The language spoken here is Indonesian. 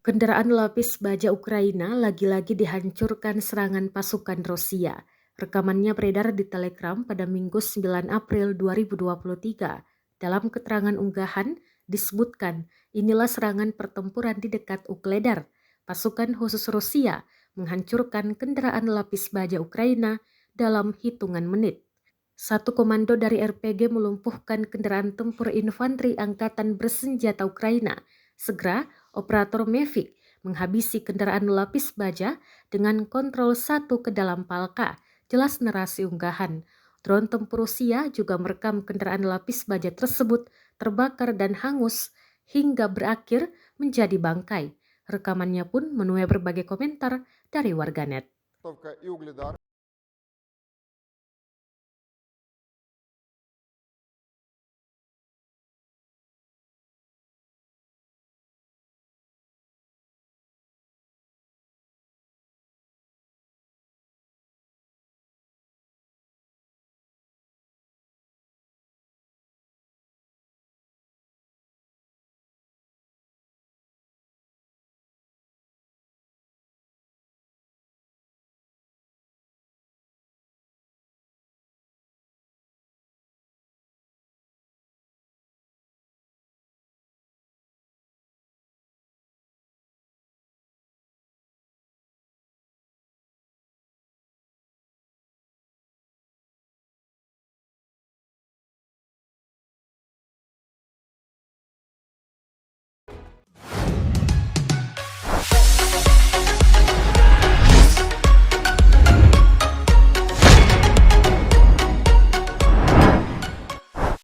Kendaraan lapis baja Ukraina lagi-lagi dihancurkan serangan pasukan Rusia. Rekamannya beredar di Telegram pada Minggu 9 April 2023. Dalam keterangan unggahan disebutkan, inilah serangan pertempuran di dekat Ukledar. Pasukan khusus Rusia menghancurkan kendaraan lapis baja Ukraina dalam hitungan menit. Satu komando dari RPG melumpuhkan kendaraan tempur infanteri angkatan bersenjata Ukraina. Segera, operator Mavic menghabisi kendaraan lapis baja dengan kontrol satu ke dalam palka. Jelas narasi unggahan. Drone tempur Rusia juga merekam kendaraan lapis baja tersebut terbakar dan hangus hingga berakhir menjadi bangkai. Rekamannya pun menuai berbagai komentar dari warganet.